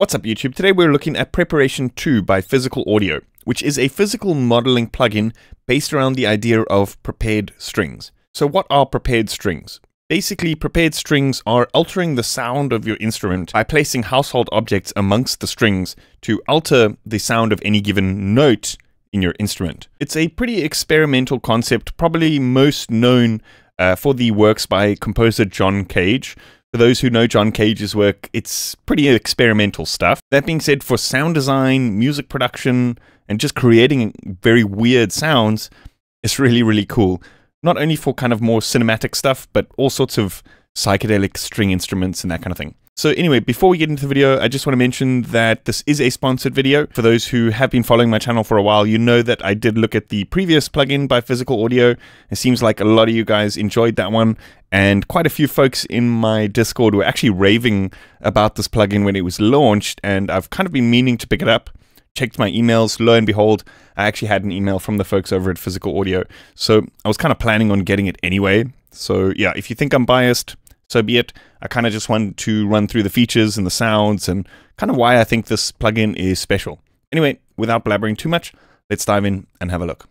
What's up YouTube? Today we're looking at Preparation 2 by Physical Audio, which is a physical modeling plugin based around the idea of prepared strings. So what are prepared strings? Basically, prepared strings are altering the sound of your instrument by placing household objects amongst the strings to alter the sound of any given note in your instrument. It's a pretty experimental concept, probably most known for the works by composer John Cage. For those who know John Cage's work, it's pretty experimental stuff. That being said, for sound design, music production, and just creating very weird sounds, it's really, really cool. Not only for kind of more cinematic stuff, but all sorts of psychedelic string instruments and that kind of thing. So anyway, before we get into the video, I just want to mention that this is a sponsored video. For those who have been following my channel for a while, you know that I did look at the previous plugin by Physical Audio. It seems like a lot of you guys enjoyed that one, and quite a few folks in my Discord were actually raving about this plugin when it was launched, and I've kind of been meaning to pick it up. Checked my emails, lo and behold, I actually had an email from the folks over at Physical Audio. So I was kind of planning on getting it anyway. So yeah, if you think I'm biased, so be it. I kind of just wanted to run through the features and the sounds and kind of why I think this plugin is special. Anyway, without blabbering too much, let's dive in and have a look.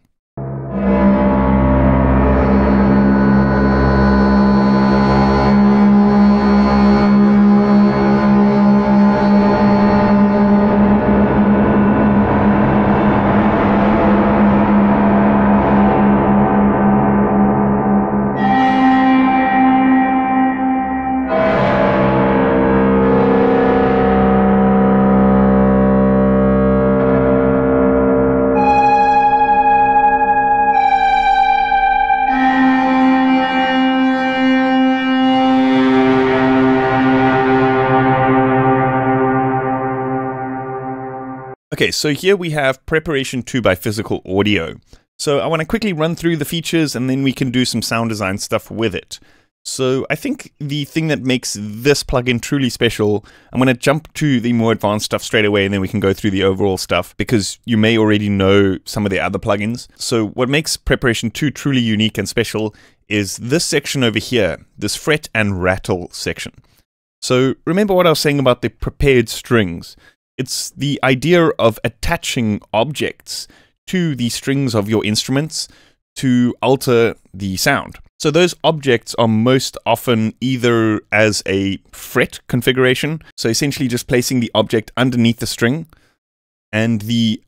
Okay, so here we have Preparation 2 by Physical Audio. So I want to quickly run through the features and then we can do some sound design stuff with it. So I think the thing that makes this plugin truly special, I'm going to jump to the more advanced stuff straight away and then we can go through the overall stuff because you may already know some of the other plugins. So what makes Preparation 2 truly unique and special is this section over here, this fret and rattle section. So remember what I was saying about the prepared strings. It's the idea of attaching objects to the strings of your instruments to alter the sound. So those objects are most often either as a fret configuration, so essentially just placing the object underneath the string, and the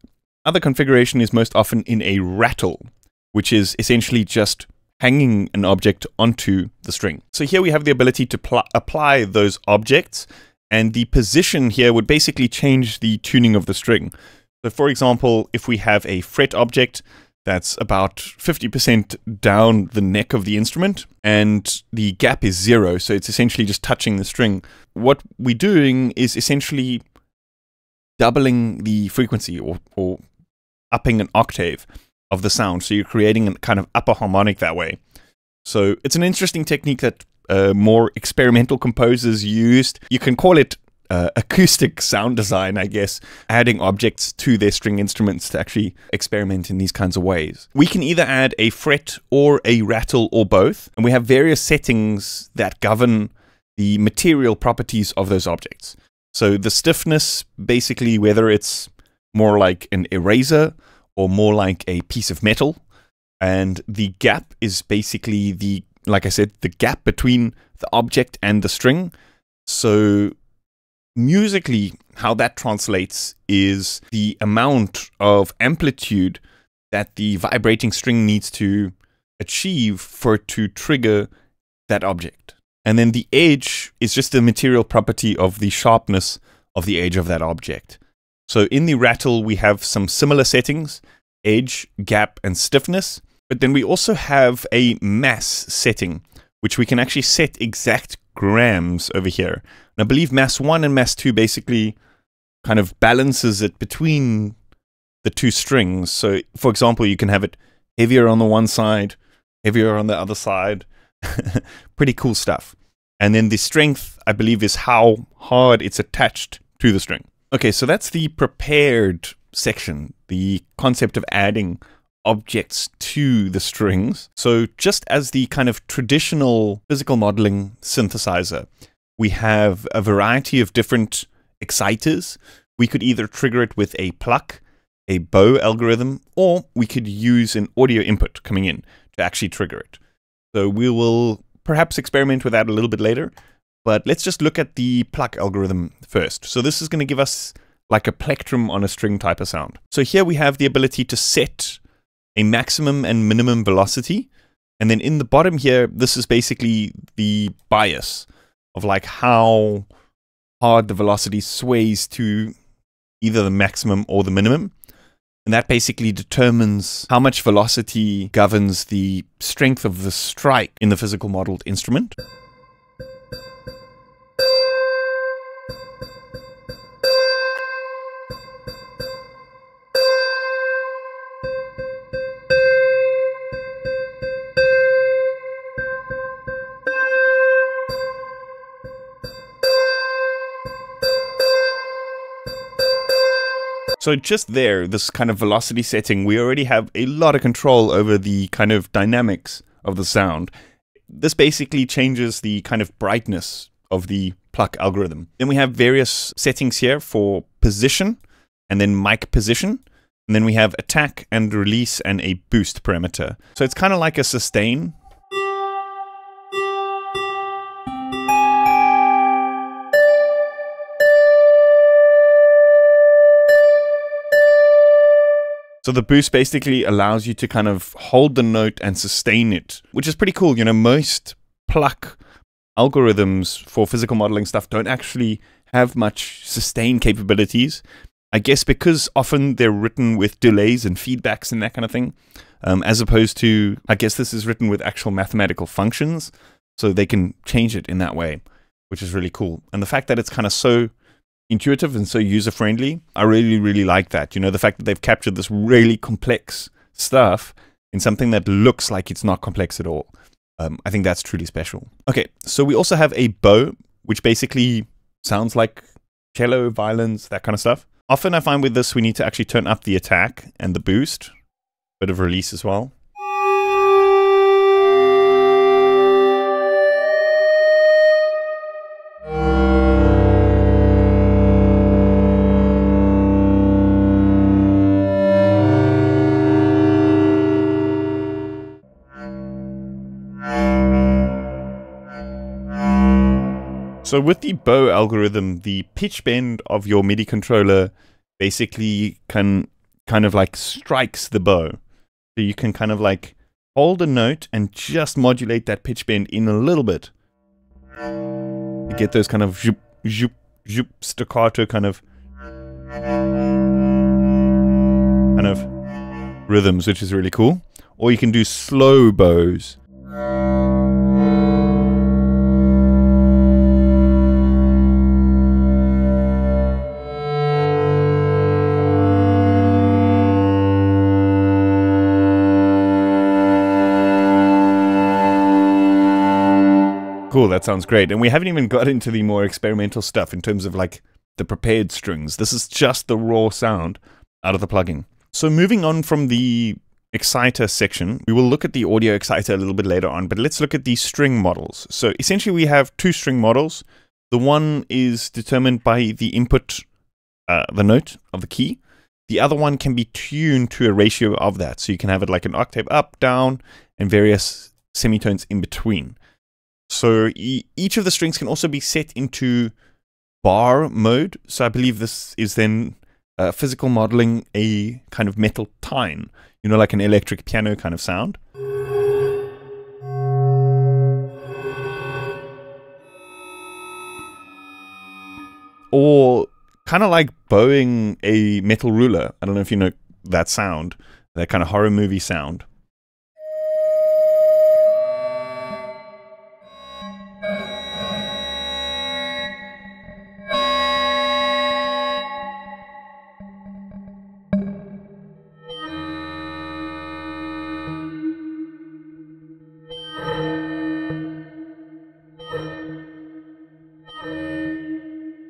other configuration is most often in a rattle, which is essentially just hanging an object onto the string. So here we have the ability to apply those objects, and the position here would basically change the tuning of the string. So for example, if we have a fret object that's about 50% down the neck of the instrument and the gap is 0, so it's essentially just touching the string, what we're doing is essentially doubling the frequency or upping an octave of the sound. So you're creating a kind of upper harmonic that way. So it's an interesting technique that more experimental composers used. You can call it acoustic sound design, I guess, adding objects to their string instruments to actually experiment in these kinds of ways. We can either add a fret or a rattle or both, and we have various settings that govern the material properties of those objects. So the stiffness, basically whether it's more like an eraser or more like a piece of metal, and the gap is basically the, like I said, the gap between the object and the string. So musically, how that translates is the amount of amplitude that the vibrating string needs to achieve for it to trigger that object. And then the edge is just the material property of the sharpness of the edge of that object. So in the rattle, we have some similar settings: edge, gap, and stiffness. But then we also have a mass setting, which we can actually set exact grams over here. And I believe mass 1 and mass 2 basically kind of balances it between the two strings. So for example, you can have it heavier on the one side, heavier on the other side. Pretty cool stuff. And then the strength, I believe, is how hard it's attached to the string. Okay, so that's the prepared section, the concept of adding objects to the strings. So just as the kind of traditional physical modeling synthesizer, we have a variety of different exciters, we could either trigger it with a pluck, a bow algorithm, or we could use an audio input coming in to actually trigger it. So we will perhaps experiment with that a little bit later, but let's just look at the pluck algorithm first. So this is going to give us like a plectrum on a string type of sound. So here we have the ability to set a maximum and minimum velocity. And then in the bottom here, this is basically the bias of like how hard the velocity sways to either the maximum or the minimum. And that basically determines how much velocity governs the strength of the strike in the physical modeled instrument. So just there, this kind of velocity setting, we already have a lot of control over the kind of dynamics of the sound. This basically changes the kind of brightness of the pluck algorithm. Then we have various settings here for position, and then mic position. And then we have attack and release and a boost parameter. So it's kind of like a sustain. So the boost basically allows you to kind of hold the note and sustain it, which is pretty cool. You know, most pluck algorithms for physical modeling stuff don't actually have much sustain capabilities. I guess because often they're written with delays and feedbacks and that kind of thing, as opposed to, I guess this is written with actual mathematical functions, so they can change it in that way, which is really cool. And the fact that it's kind of so intuitive and so user-friendly, I really, really like that. You know, the fact that they've captured this really complex stuff in something that looks like it's not complex at all. I think that's truly special. Okay, so we also have a bow, which basically sounds like cello, violins, that kind of stuff. Often I find with this, we need to actually turn up the attack and the boost, bit of release as well. So with the bow algorithm, the pitch bend of your MIDI controller basically kind of like strikes the bow. So you can kind of like hold a note and just modulate that pitch bend in a little bit. You get those kind of zoop, zoop, zoop, staccato kind of rhythms, which is really cool. Or you can do slow bows. Cool, that sounds great. And we haven't even got into the more experimental stuff in terms of like the prepared strings. This is just the raw sound out of the plugin. So moving on from the exciter section, we will look at the audio exciter a little bit later on, but let's look at the string models. So essentially we have two string models. The one is determined by the input, the note of the key. The other one can be tuned to a ratio of that. So you can have it like an octave up, down, and various semitones in between. So each of the strings can also be set into bar mode. So I believe this is then physical modeling a kind of metal tine, you know, like an electric piano kind of sound. Or kind of like bowing a metal ruler. I don't know if you know that sound, that kind of horror movie sound.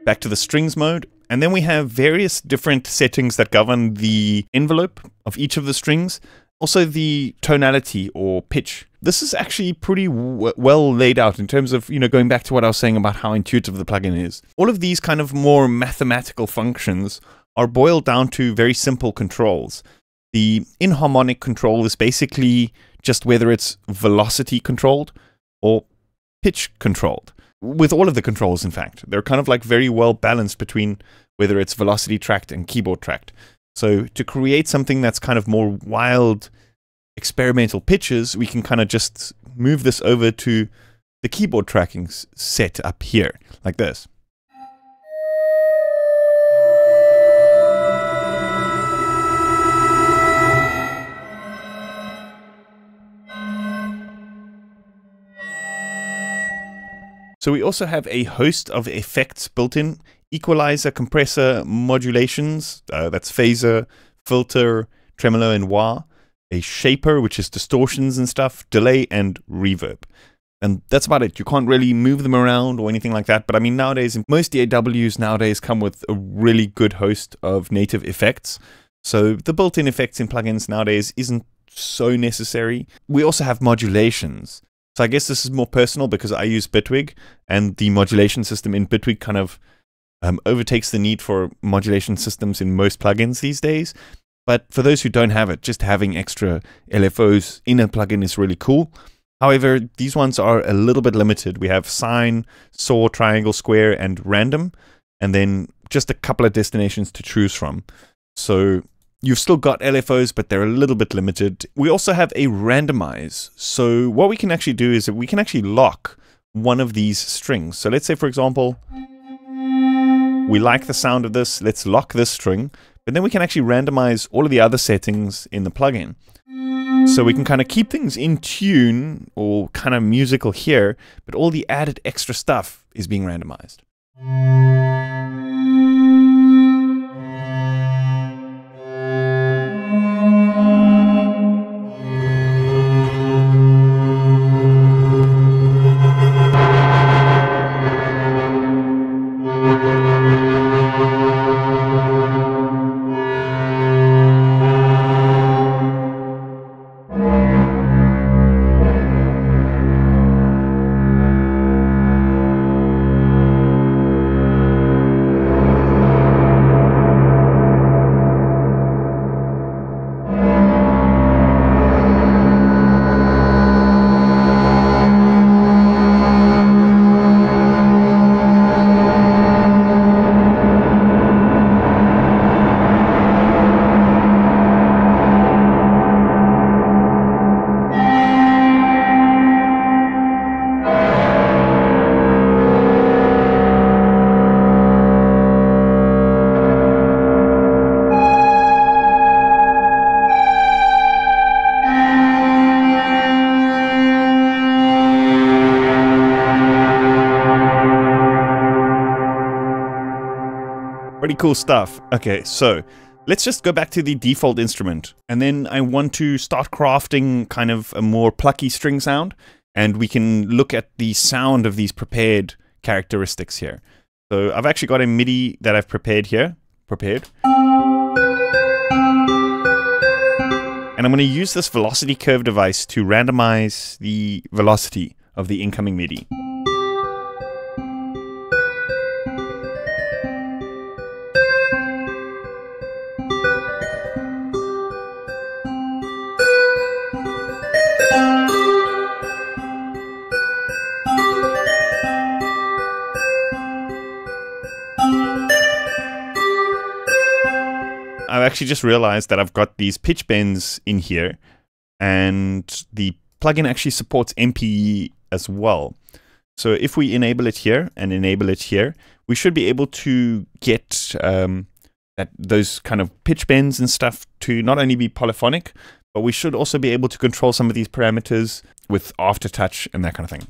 Back to the strings mode, and then we have various different settings that govern the envelope of each of the strings, also the tonality or pitch this is actually pretty well laid out in terms of, going back to what I was saying about how intuitive the plugin is. All of these kind of more mathematical functions are boiled down to very simple controls. The inharmonic control is basically just whether it's velocity controlled or pitch controlled. With all of the controls, in fact, they're kind of like very well balanced between whether it's velocity tracked and keyboard tracked. So to create something that's kind of more wild, experimental pitches, we can kind of just move this over to the keyboard tracking set up here, like this. So we also have a host of effects built in: equalizer, compressor, modulations, that's phaser, filter, tremolo, and wah. A shaper, which is distortions and stuff, delay, and reverb. And that's about it. You can't really move them around or anything like that. But I mean, nowadays, most DAWs nowadays come with a really good host of native effects. So the built-in effects in plugins nowadays isn't so necessary. We also have modulations. So I guess this is more personal because I use Bitwig, and the modulation system in Bitwig kind of overtakes the need for modulation systems in most plugins these days. But for those who don't have it, just having extra LFOs in a plugin is really cool. However, these ones are a little bit limited. We have sine, saw, triangle, square, and random, and then just a couple of destinations to choose from. So you've still got LFOs, but they're a little bit limited. We also have a randomize. So what we can actually do is that we can actually lock one of these strings. So let's say, for example, we like the sound of this. Let's lock this string. But then we can actually randomize all of the other settings in the plugin. So we can kind of keep things in tune or kind of musical here, but all the added extra stuff is being randomized. Pretty cool stuff. Okay, so let's just go back to the default instrument, and then I want to start crafting kind of a more plucky string sound, and we can look at the sound of these prepared characteristics here. So I've actually got a MIDI that I've prepared here. And I'm going to use this velocity curve device to randomize the velocity of the incoming MIDI. I've actually just realized that I've got these pitch bends in here, and the plugin actually supports MPE as well. So if we enable it here and enable it here, we should be able to get those kind of pitch bends and stuff to not only be polyphonic, but we should also be able to control some of these parameters with aftertouch and that kind of thing.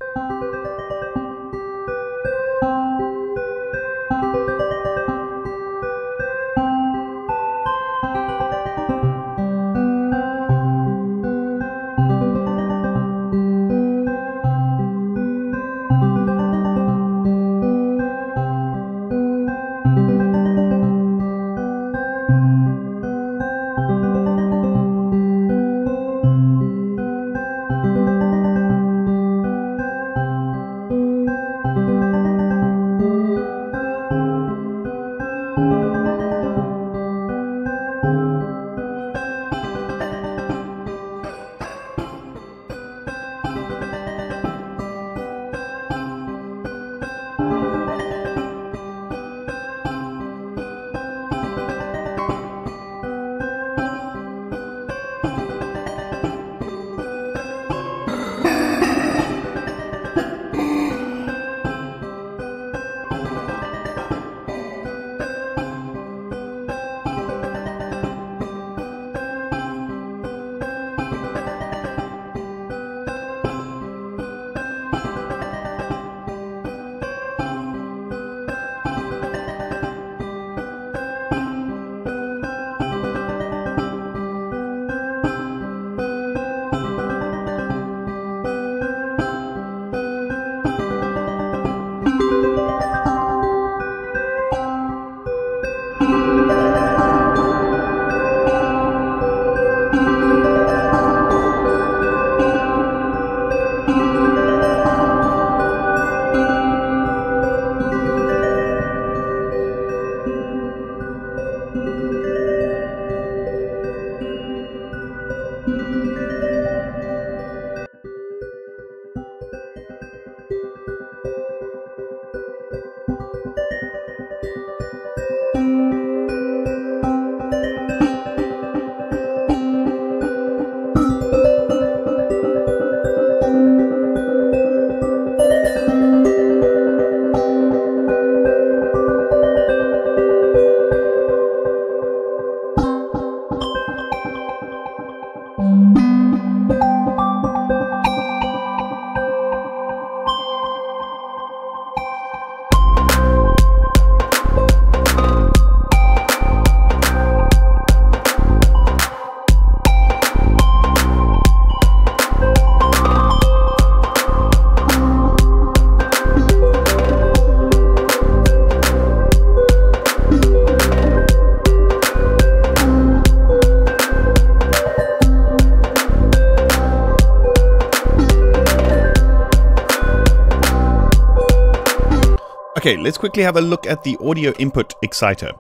Okay, let's quickly have a look at the audio input exciter.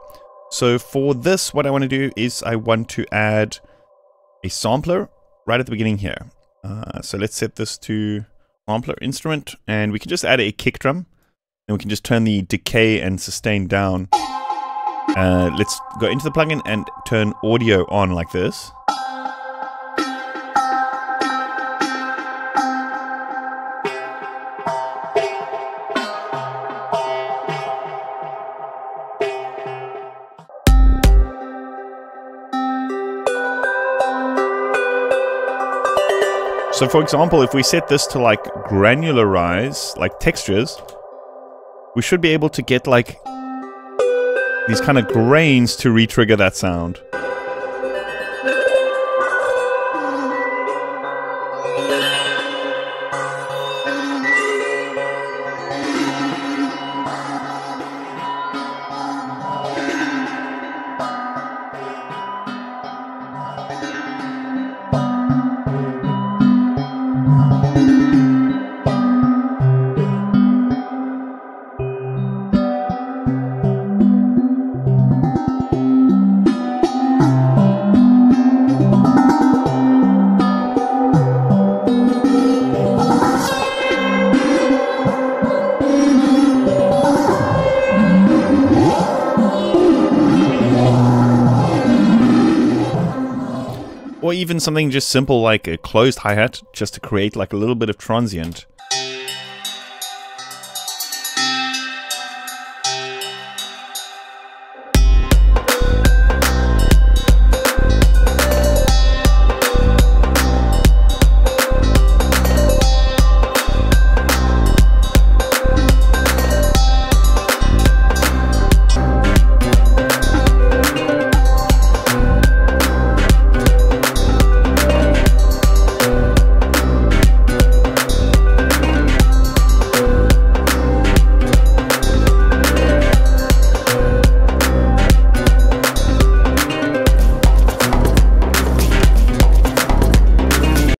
So for this, what I want to do is I want to add a sampler right at the beginning here. So let's set this to sampler instrument, and we can just add a kick drum, and we can just turn the decay and sustain down. Let's go into the plugin and turn audio on like this. So for example, if we set this to like granularize, like textures, we should be able to get like these kind of grains to re-trigger that sound. Or even something just simple like a closed hi-hat, just to create like a little bit of transient.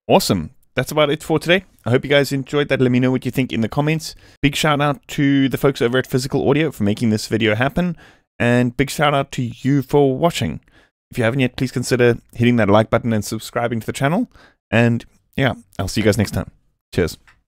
Awesome. That's about it for today. I hope you guys enjoyed that. Let me know what you think in the comments. Big shout out to the folks over at Physical Audio for making this video happen. And big shout out to you for watching. If you haven't yet, please consider hitting that like button and subscribing to the channel. And yeah, I'll see you guys next time. Cheers.